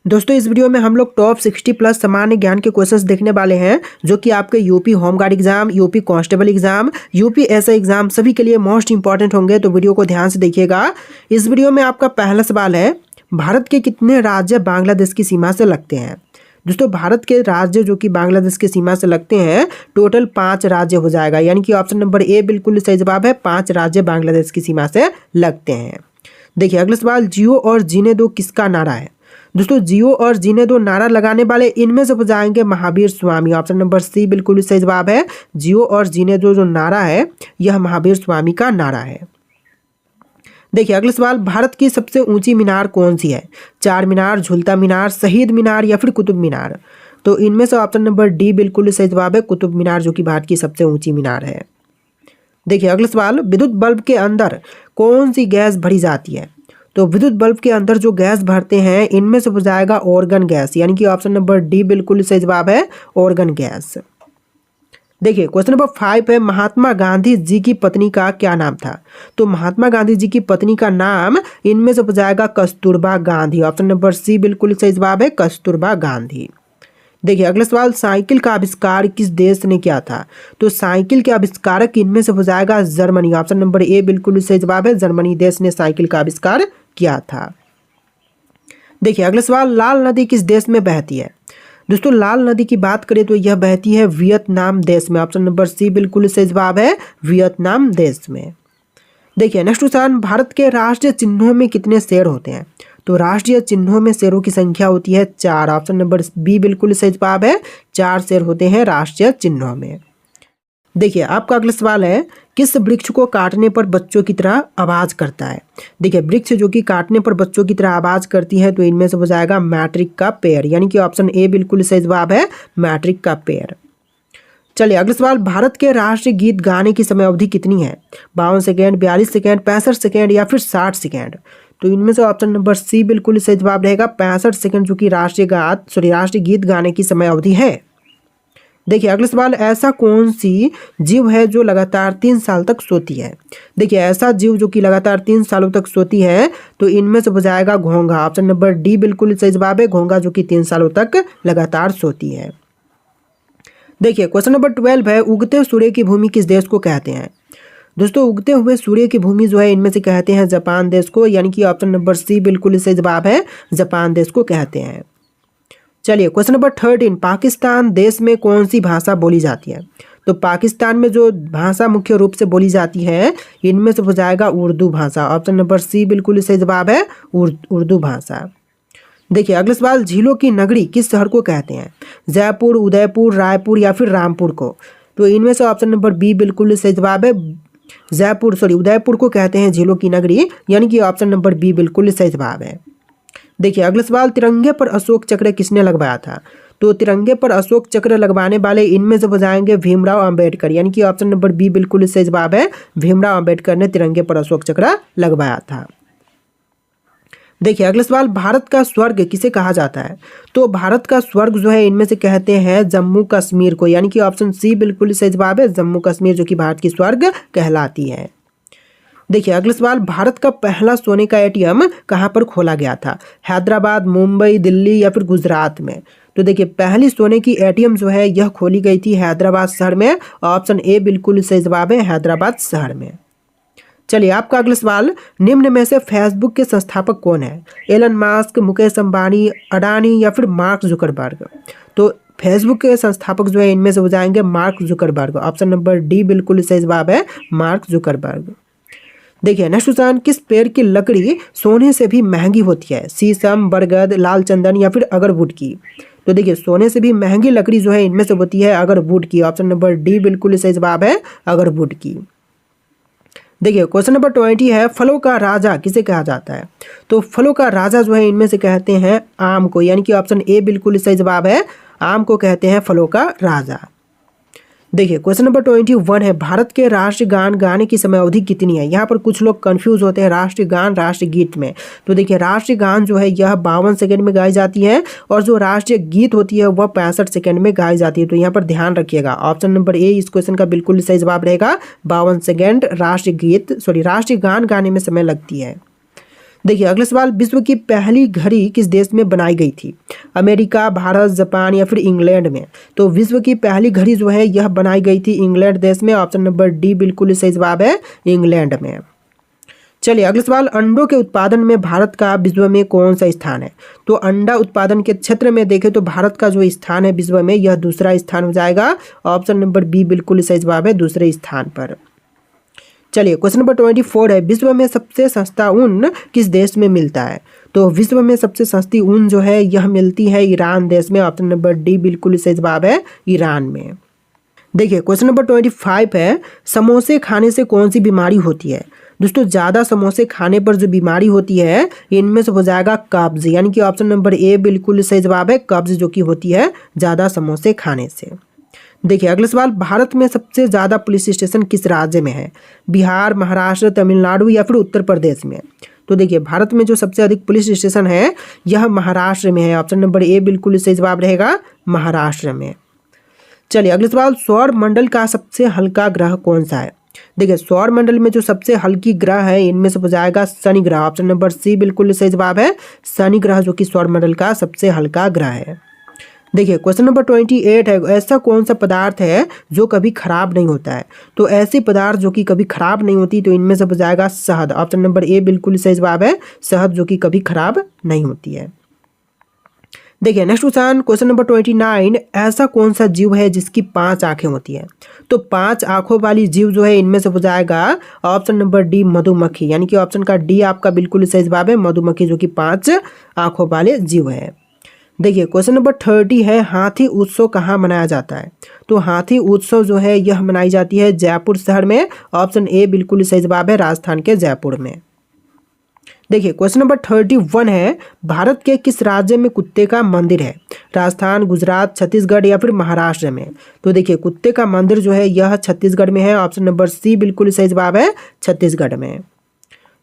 दोस्तों इस वीडियो में हम लोग टॉप 60 प्लस सामान्य ज्ञान के क्वेश्चंस देखने वाले हैं जो कि आपके UP home guard exam, UP constable exam, UP SI exam सभी के लिए मोस्ट इंपॉर्टेंट होंगे। तो वीडियो को ध्यान से देखिएगा। इस वीडियो में आपका पहला सवाल है, भारत के कितने राज्य बांग्लादेश की सीमा से लगते हैं। दोस्तों भारत के राज्य जो कि बांग्लादेश की सीमा से लगते हैं टोटल 5 राज्य हो जाएगा, यानी कि ऑप्शन नंबर ए बिल्कुल सही जवाब है। 5 राज्य बांग्लादेश की सीमा से लगते हैं। देखिए अगला सवाल, जियो और जीने दो किसका नारा है। दोस्तों जियो और जीने दो नारा लगाने वाले इनमें से हो जाएंगे Mahavir Swami. Option number C बिल्कुल सही जवाब है। जियो और जीने दो जो नारा है यह महावीर स्वामी का नारा है। देखिए अगला सवाल, भारत की सबसे ऊंची मीनार कौन सी है। चार मीनार, झूलता मीनार, शहीद मीनार या फिर कुतुब मीनार। तो इनमें से ऑप्शन नंबर डी बिल्कुल सही जवाब है, कुतुब मीनार जो कि भारत की सबसे ऊंची मीनार है। देखिए अगला सवाल, विद्युत बल्ब के अंदर कौन सी गैस भरी जाती है। तो विद्युत बल्ब के अंदर जो गैस भरते हैं इनमें से हो जाएगा ऑर्गन गैस, यानी कि ऑप्शन नंबर डी बिल्कुल सही जवाब है, ऑर्गन गैस। देखिए क्वेश्चन नंबर 5 है, महात्मा गांधी जी की पत्नी का क्या नाम था। तो महात्मा गांधी जी की पत्नी का नाम इनमें से हो जाएगा Kasturba Gandhi. Option number C बिल्कुल सही जवाब है, कस्तूरबा गांधी। देखिए अगला सवाल, साइकिल का आविष्कार किस देश ने किया था। तो साइकिल के आविष्कारक इनमें से हो जाएगा जर्मनी। ऑप्शन नंबर ए बिल्कुल सही जवाब है, जर्मनी देश ने साइकिल का आविष्कार किया था। देखिए अगला सवाल, लाल नदी किस देश में बहती है। दोस्तों लाल नदी की बात करें तो यह बहती है वियतनाम देश में। ऑप्शन नंबर सी बिल्कुल सही जवाब है, वियतनाम देश में। देखिए नेक्स्ट क्वेश्चन, भारत के राष्ट्रीय चिन्हों में कितने शेर होते हैं। तो राष्ट्रीय चिन्हों में शेरों की संख्या होती है 4। ऑप्शन नंबर बी बिल्कुल सही जवाब है, 4 शेर होते हैं राष्ट्रीय चिन्हों में। देखिए आपका अगला सवाल है, किस वृक्ष को काटने पर बच्चों की तरह आवाज करता है। देखिए वृक्ष जो कि काटने पर बच्चों की तरह आवाज करती है तो इनमें से हो जाएगा मैट्रिक का पेड़, यानी कि ऑप्शन ए बिल्कुल सही जवाब है, मैट्रिक का पेड़। चलिए अगला सवाल, भारत के राष्ट्रीय गीत गाने की समय अवधि कितनी है। 52 सेकेंड, 42 सेकेंड, 65 सेकेंड या फिर 60 सेकेंड। तो इनमें से ऑप्शन नंबर सी बिल्कुल सही जवाब रहेगा, 65 सेकेंड जो कि राष्ट्रीय गीत गाने की समय अवधि है। देखिए अगला सवाल, ऐसा कौन सी जीव है जो लगातार 3 साल तक सोती है। देखिए ऐसा जीव जो कि लगातार 3 सालों तक सोती है तो इनमें से हो जाएगा घोंघा। ऑप्शन नंबर डी बिल्कुल सही जवाब है, घोंघा जो कि 3 सालों तक लगातार सोती है। देखिए क्वेश्चन नंबर 12 है, उगते सूर्य की भूमि किस देश को कहते हैं। दोस्तों उगते हुए सूर्य की भूमि जो है इनमें से कहते हैं जापान देश को, यानी कि ऑप्शन नंबर सी बिल्कुल सही जवाब है, जापान देश को कहते हैं। चलिए क्वेश्चन नंबर 13, पाकिस्तान देश में कौन सी भाषा बोली जाती है। तो पाकिस्तान में जो भाषा मुख्य रूप से बोली जाती है इनमें से हो जाएगा उर्दू भाषा। ऑप्शन नंबर सी बिल्कुल सही जवाब है, उर्दू भाषा। देखिए अगला सवाल, झीलों की नगरी किस शहर को कहते हैं। जयपुर, उदयपुर, रायपुर या फिर रामपुर को। तो इनमें से ऑप्शन नंबर बी बिल्कुल सही जवाब है, उदयपुर को कहते हैं झीलों की नगरी, यानी कि ऑप्शन नंबर बी बिल्कुल सही जवाब है। देखिए अगला सवाल, तिरंगे पर अशोक चक्र किसने लगवाया था। तो तिरंगे पर अशोक चक्र लगवाने वाले इनमें से हो जाएंगे भीमराव अंबेडकर, यानी कि ऑप्शन नंबर बी बिल्कुल सही जवाब है, भीमराव अंबेडकर ने तिरंगे पर अशोक चक्र लगवाया था। देखिए अगला सवाल, भारत का स्वर्ग किसे कहा जाता है। तो भारत का स्वर्ग जो है इनमें से कहते हैं जम्मू कश्मीर को, यानी कि ऑप्शन सी बिल्कुल सही जवाब है, जम्मू कश्मीर जो कि भारत की स्वर्ग कहलाती है। देखिए अगला सवाल, भारत का पहला सोने का एटीएम कहाँ पर खोला गया था। हैदराबाद, मुंबई, दिल्ली या फिर गुजरात में। तो देखिए पहली सोने की एटीएम जो है यह खोली गई थी हैदराबाद शहर में। ऑप्शन ए बिल्कुल सही जवाब है, हैदराबाद शहर में। चलिए आपका अगला सवाल, निम्न में से फेसबुक के संस्थापक कौन है। एलन मास्क, मुकेश अंबानी, अडानी या फिर मार्क जुकरबर्ग। तो फेसबुक के संस्थापक जो है इनमें से हो जाएंगे mark Zuckerberg. Option number D बिल्कुल सही जवाब है, मार्क जुकरबर्ग। देखिए नेक्स्ट क्वेश्चन, किस पेड़ की लकड़ी सोने से भी महंगी होती है। शीशम, बरगद, लाल चंदन या फिर अगरवुड की। तो देखिए सोने से भी महंगी लकड़ी जो है इनमें से होती है अगरवुड की। ऑप्शन नंबर डी बिल्कुल सही जवाब है, अगरवुड की। देखिए क्वेश्चन नंबर 20 है, फलों का राजा किसे कहा जाता है। तो फलों का राजा जो है इनमें से कहते हैं आम को, यानी कि ऑप्शन ए बिल्कुल सही जवाब है, आम को कहते हैं फलों का राजा। देखिए क्वेश्चन नंबर 21 है, भारत के राष्ट्रीय गान गाने की समय अवधि कितनी है। यहाँ पर कुछ लोग कंफ्यूज होते हैं राष्ट्रीय गान राष्ट्रीय गीत में। तो देखिए राष्ट्रीय गान जो है यह 52 सेकंड में गाई जाती है और जो राष्ट्रीय गीत होती है वह 65 सेकंड में गाई जाती है। तो यहाँ पर ध्यान रखिएगा, ऑप्शन नंबर ए इस क्वेश्चन का बिल्कुल सही जवाब रहेगा। 52 सेकेंड राष्ट्रीय गान गाने में समय लगती है। देखिए अगला सवाल, विश्व की पहली घड़ी किस देश में बनाई गई थी? अमेरिका, भारत, जापान या फिर इंग्लैंड में? तो विश्व की पहली घड़ी जो है यह बनाई गई थी इंग्लैंड देश में। ऑप्शन नंबर डी बिल्कुल सही जवाब है, इंग्लैंड में। चलिए अगला सवाल, अंडों के उत्पादन में भारत का विश्व में कौन सा स्थान है? तो अंडा उत्पादन के क्षेत्र में देखें तो भारत का जो स्थान है विश्व में, यह दूसरा स्थान हो जाएगा। ऑप्शन नंबर बी बिल्कुल सही जवाब है, दूसरे स्थान पर। चलिए क्वेश्चन नंबर 24 है, विश्व में सबसे सस्ता ऊन किस देश में मिलता है? तो विश्व में सबसे सस्ती ऊन जो है यह मिलती है ईरान देश में। ऑप्शन नंबर डी बिल्कुल सही जवाब है, ईरान में। देखिए क्वेश्चन नंबर 25 है, समोसे खाने से कौन सी बीमारी होती है? दोस्तों ज़्यादा समोसे खाने पर जो बीमारी होती है इनमें से हो जाएगा कब्ज, यानी कि ऑप्शन नंबर ए बिल्कुल सही जवाब है, कब्ज जो कि होती है ज़्यादा समोसे खाने से। देखिए अगला सवाल, भारत में सबसे ज़्यादा पुलिस स्टेशन किस राज्य में है? बिहार, महाराष्ट्र, तमिलनाडु या फिर उत्तर प्रदेश में? तो देखिए भारत में जो सबसे अधिक पुलिस स्टेशन है यह महाराष्ट्र में है। ऑप्शन नंबर ए बिल्कुल सही जवाब रहेगा, महाराष्ट्र में। चलिए अगला सवाल, सौर मंडल का सबसे हल्का ग्रह कौन सा है? देखिए सौर मंडल में जो सबसे हल्की ग्रह है इनमें से हो जाएगा शनि ग्रह। ऑप्शन नंबर सी बिल्कुल सही जवाब है, शनि ग्रह जो कि सौर मंडल का सबसे हल्का ग्रह है। देखिए क्वेश्चन नंबर 28 है, ऐसा कौन सा पदार्थ है जो कभी खराब नहीं होता है? तो ऐसे पदार्थ जो कि कभी खराब नहीं होती तो इनमें से हो जाएगा शहद। ऑप्शन नंबर ए बिल्कुल सही जवाब है, शहद जो कि कभी खराब नहीं होती है। देखिए नेक्स्ट क्वेश्चन नंबर 29, ऐसा कौन सा जीव है जिसकी 5 आंखें होती है? तो 5 आंखों वाली जीव जो है इनमें से हो जाएगा ऑप्शन नंबर डी मधुमक्खी, यानी कि ऑप्शन का डी आपका बिल्कुल सही जवाब है, मधुमक्खी जो कि 5 आंखों वाले जीव है। देखिए क्वेश्चन नंबर 30 है, हाथी उत्सव कहाँ मनाया जाता है? तो हाथी उत्सव जो है यह मनाई जाती है जयपुर शहर में। ऑप्शन ए बिल्कुल सही जवाब है, राजस्थान के जयपुर में। देखिए क्वेश्चन नंबर 31 है, भारत के किस राज्य में कुत्ते का मंदिर है? राजस्थान, गुजरात, छत्तीसगढ़ या फिर महाराष्ट्र में? तो देखिए कुत्ते का मंदिर जो है यह छत्तीसगढ़ में है। ऑप्शन नंबर सी बिल्कुल सही जवाब है, छत्तीसगढ़ में।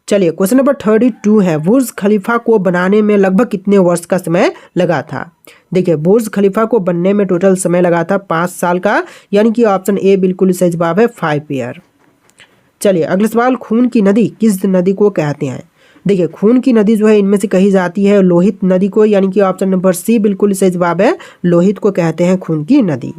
चलिए क्वेश्चन नंबर 32 है, बुर्ज खलीफा को बनाने में लगभग कितने वर्ष का समय लगा था? देखिए बुर्ज खलीफा को बनने में टोटल समय लगा था 5 साल का, यानी कि ऑप्शन ए बिल्कुल सही जवाब है, 5 ईयर। चलिए अगला सवाल, खून की नदी किस नदी को कहते हैं? देखिए खून की नदी जो है इनमें से कही जाती है लोहित नदी को, यानी कि ऑप्शन नंबर सी बिल्कुल सही जवाब है, लोहित को कहते हैं खून की नदी।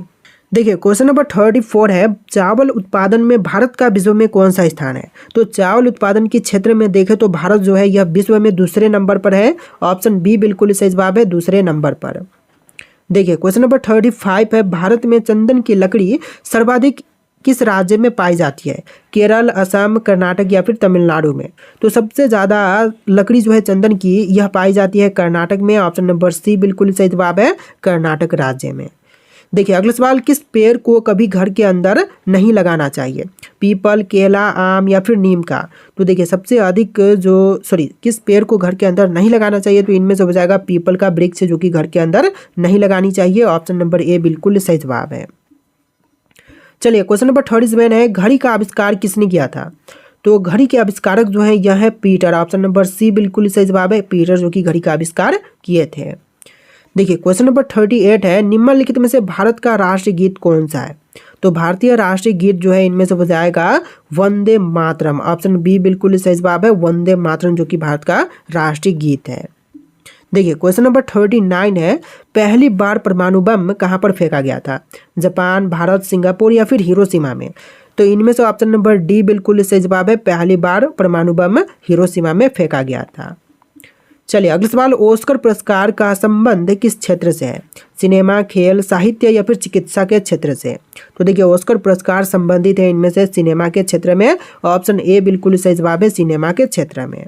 देखिए क्वेश्चन नंबर 34 है, चावल उत्पादन में भारत का विश्व में कौन सा स्थान है? तो चावल उत्पादन के क्षेत्र में देखें तो भारत जो है यह विश्व में दूसरे नंबर पर है। ऑप्शन बी बिल्कुल सही जवाब है, दूसरे नंबर पर। देखिए क्वेश्चन नंबर 35 है, भारत में चंदन की लकड़ी सर्वाधिक किस राज्य में पाई जाती है? केरल, असम, कर्नाटक या फिर तमिलनाडु में? तो सबसे ज़्यादा लकड़ी जो है चंदन की यह पाई जाती है कर्नाटक में। ऑप्शन नंबर सी बिल्कुल सही जवाब है, कर्नाटक राज्य में। देखिए अगला सवाल, किस पेड़ को कभी घर के अंदर नहीं लगाना चाहिए? पीपल, केला, आम या फिर नीम का? तो देखिए सबसे अधिक किस पेड़ को घर के अंदर नहीं लगाना चाहिए? तो इनमें से हो जाएगा पीपल का वृक्ष जो कि घर के अंदर नहीं लगानी चाहिए। ऑप्शन नंबर ए बिल्कुल सही जवाब है। चलिए क्वेश्चन नंबर 37 है, घड़ी का आविष्कार किसने किया था? तो घड़ी के आविष्कारक जो है यह है पीटर। ऑप्शन नंबर सी बिल्कुल सही जवाब है, पीटर जो कि घड़ी का आविष्कार किए थे। देखिए क्वेश्चन नंबर 38 है, निम्नलिखित में से भारत का राष्ट्रीय गीत कौन सा है? तो भारतीय राष्ट्रीय गीत जो है इनमें से हो जाएगा वंदे मातरम। ऑप्शन बी बिल्कुल सही जवाब है, वंदे मातरम जो कि भारत का राष्ट्रीय गीत है। देखिए क्वेश्चन नंबर 39 है, पहली बार परमाणु बम कहाँ पर फेंका गया था? जापान, भारत, सिंगापुर या फिर हिरोशिमा में? तो इनमें से ऑप्शन नंबर डी बिल्कुल सही जवाब है, पहली बार परमाणु बम हिरोशिमा में फेंका गया था। चलिए अगला सवाल, ऑस्कर पुरस्कार का संबंध किस क्षेत्र से है? सिनेमा, खेल, साहित्य या फिर चिकित्सा के क्षेत्र से? तो देखिए ऑस्कर पुरस्कार संबंधित है इनमें से सिनेमा के क्षेत्र में। ऑप्शन ए बिल्कुल सही जवाब है, सिनेमा के क्षेत्र में।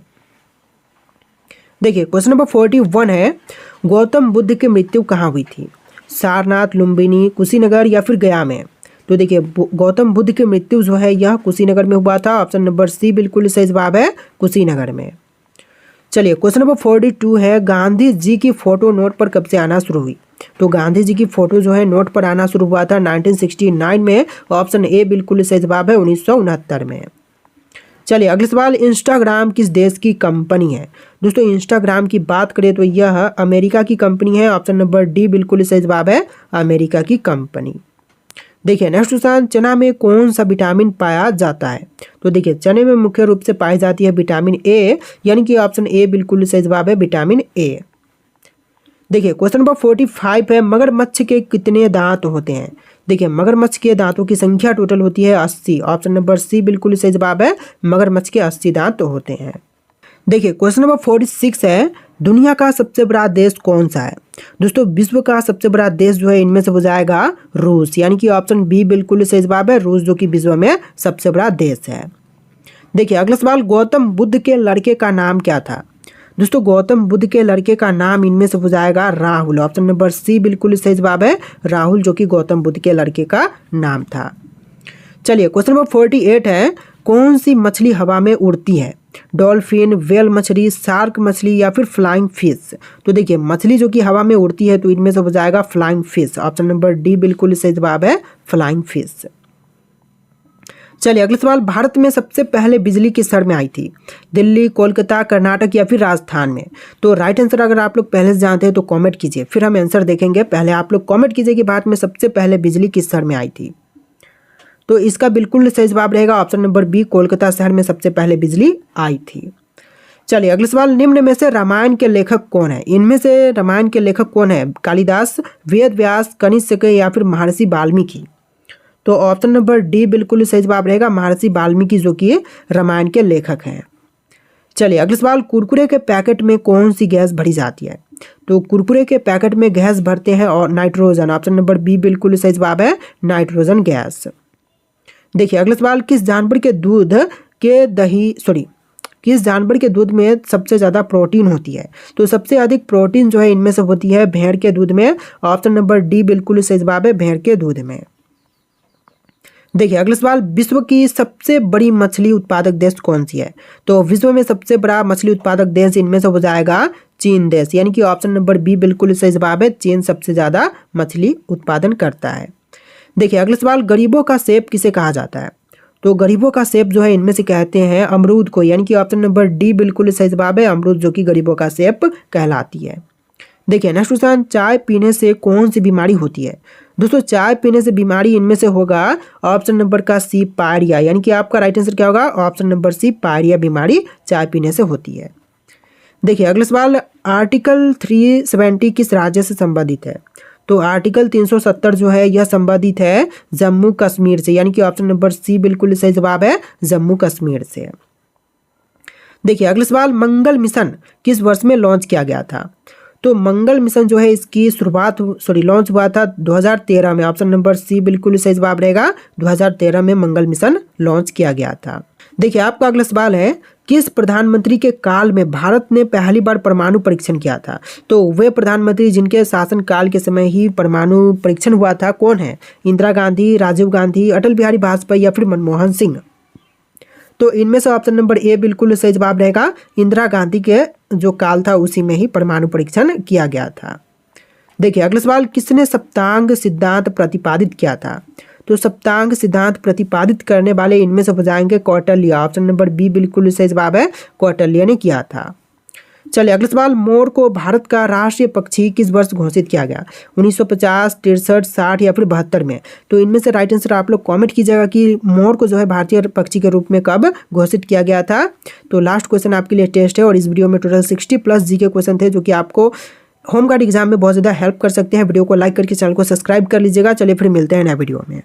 देखिए क्वेश्चन नंबर 41 है, गौतम बुद्ध की मृत्यु कहाँ हुई थी? सारनाथ, लुम्बिनी, कुशीनगर या फिर गया में? तो देखिए गौतम बुद्ध की मृत्यु जो है यह कुशीनगर में हुआ था। ऑप्शन नंबर सी बिल्कुल सही जवाब है, कुशीनगर में। चलिए क्वेश्चन नंबर 42 है, गांधी जी की फोटो नोट पर कब से आना शुरू हुई? तो गांधी जी की फोटो जो है नोट पर आना शुरू हुआ था 1969 में। ऑप्शन ए बिल्कुल सही जवाब है, 1969 में। चलिए अगला सवाल, इंस्टाग्राम किस देश की कंपनी है? दोस्तों इंस्टाग्राम की बात करें तो यह अमेरिका की कंपनी है। ऑप्शन नंबर डी बिल्कुल सही जवाब है, अमेरिका की कंपनी। देखिए नेक्स्ट क्वेश्चन, चना में कौन सा विटामिन पाया जाता है? तो देखिए चने में मुख्य रूप से पाई जाती है विटामिन ए, यानी कि ऑप्शन ए बिल्कुल सही जवाब है, विटामिन ए। देखिए क्वेश्चन नंबर 45 है, मगरमच्छ के कितने दांत होते हैं? देखिए मगरमच्छ के दांतों की संख्या टोटल होती है 80। ऑप्शन नंबर सी बिल्कुल सही जवाब है, मगरमच्छ के 80 दांत होते हैं। देखिए क्वेश्चन नंबर 46 है, दुनिया का सबसे बड़ा देश कौन सा है? दोस्तों विश्व का सबसे बड़ा देश जो है इनमें से हो जाएगा रूस, यानी कि ऑप्शन बी बिल्कुल सही जवाब है, रूस जो कि विश्व में सबसे बड़ा देश है। देखिए अगला सवाल, गौतम बुद्ध के लड़के का नाम क्या था? दोस्तों गौतम बुद्ध के लड़के का नाम इनमें से हो जाएगा राहुल। ऑप्शन नंबर सी बिल्कुल सही जवाब है, राहुल जो कि गौतम बुद्ध के लड़के का नाम था। चलिए क्वेश्चन नंबर 48 है, कौन सी मछली हवा में उड़ती है? डॉल्फिन, वेल मछली, शार्क मछली या फिर फ्लाइंग फिश? तो देखिए मछली जो कि हवा में उड़ती है तो इनमें से हो जाएगा flying fish. Option number D बिल्कुल सही जवाब है, फ्लाइंग फिश। चलिए अगला सवाल, भारत में सबसे पहले बिजली किस शहर में आई थी? दिल्ली, कोलकाता, कर्नाटक या फिर राजस्थान में? तो राइट आंसर अगर आप लोग पहले से जानते हैं तो कमेंट कीजिए, फिर हम आंसर देखेंगे। पहले आप लोग कमेंट कीजिए कि भारत में सबसे पहले बिजली किस शहर में आई थी। तो इसका बिल्कुल सही जवाब रहेगा ऑप्शन नंबर बी, कोलकाता शहर में सबसे पहले बिजली आई थी। चलिए अगला सवाल, निम्न में से रामायण के लेखक कौन है? इनमें से रामायण के लेखक कौन है? कालिदास, वेद व्यास, कनिष्क या फिर महर्षि वाल्मीकि? तो ऑप्शन नंबर डी बिल्कुल सही जवाब रहेगा, महर्षि वाल्मीकि जो कि रामायण के लेखक हैं। चलिए अगला सवाल, कुरकुरे के पैकेट में कौन सी गैस भरी जाती है? तो कुरकुरे के पैकेट में गैस भरते हैं और नाइट्रोजन। ऑप्शन नंबर बी बिल्कुल सही जवाब है, नाइट्रोजन गैस। देखिए अगला सवाल, किस जानवर के दूध में सबसे ज़्यादा प्रोटीन होती है? तो सबसे अधिक प्रोटीन जो है इनमें से होती है भेड़ के दूध में। ऑप्शन नंबर डी बिल्कुल सही जवाब है, भेड़ के दूध में। देखिए अगला सवाल, विश्व की सबसे बड़ी मछली उत्पादक देश कौन सी है? तो विश्व में सबसे बड़ा मछली उत्पादक देश इनमें से हो जाएगा चीन देश, यानी कि ऑप्शन नंबर बी बिल्कुल सही जवाब है, चीन सबसे ज़्यादा मछली उत्पादन करता है। देखिए अगला सवाल, गरीबों का सेब किसे कहा जाता है? तो गरीबों का सेब जो है इनमें से कहते हैं अमरूद को, यानी कि ऑप्शन नंबर डी बिल्कुल सही जवाब है, अमरूद जो कि गरीबों का सेब कहलाती है। देखिए नेक्स्ट क्वेश्चन, चाय पीने से कौन सी बीमारी होती है? दोस्तों चाय पीने से बीमारी इनमें से होगा ऑप्शन नंबर का सी, पायरिया, यानी कि आपका राइट आंसर क्या होगा? ऑप्शन नंबर सी, पायरिया बीमारी चाय पीने से होती है। देखिए अगला सवाल, आर्टिकल 370 किस राज्य से संबंधित है? तो आर्टिकल 370 जो है यह संबंधित है जम्मू कश्मीर से, यानी कि ऑप्शन नंबर सी बिल्कुल सही जवाब है, जम्मू कश्मीर से। देखिए अगला सवाल, मंगल मिशन किस वर्ष में लॉन्च किया गया था? तो मंगल मिशन जो है इसकी लॉन्च हुआ था 2013 में। ऑप्शन नंबर सी बिल्कुल सही जवाब रहेगा, 2013 में मंगल मिशन लॉन्च किया गया था। देखिए आपका अगला सवाल है, किस प्रधानमंत्री के काल में भारत ने पहली बार परमाणु परीक्षण किया था? तो वे प्रधानमंत्री जिनके शासन काल के समय ही परमाणु परीक्षण हुआ था कौन है? इंदिरा गांधी, राजीव गांधी, अटल बिहारी वाजपेयी या फिर मनमोहन सिंह? तो इनमें से ऑप्शन नंबर ए बिल्कुल सही जवाब रहेगा, इंदिरा गांधी के जो काल था उसी में ही परमाणु परीक्षण किया गया था। देखिए अगला सवाल, किसने सप्तांग सिद्धांत प्रतिपादित किया था? तो सप्तांग सिद्धांत प्रतिपादित करने वाले इनमें से हो जाएंगे कौटिल्य। ऑप्शन नंबर बी बिल्कुल सही जवाब है, कौटिल्य ने किया था। चलिए अगला सवाल, मोर को भारत का राष्ट्रीय पक्षी किस वर्ष घोषित किया गया? 1950, 63, 60 या फिर 72 में? तो इनमें से राइट आंसर आप लोग कमेंट कीजिएगा कि मोर को जो है भारतीय पक्षी के रूप में कब घोषित किया गया था। तो लास्ट क्वेश्चन आपके लिए टेस्ट है और इस वीडियो में टोटल 60+ जी के क्वेश्चन थे जो कि आपको होमगार्ड एग्जाम में बहुत ज़्यादा हेल्प कर सकते हैं। वीडियो को लाइक करके चैनल को सब्सक्राइब कर लीजिएगा। चलिए फिर मिलते हैं नए वीडियो में।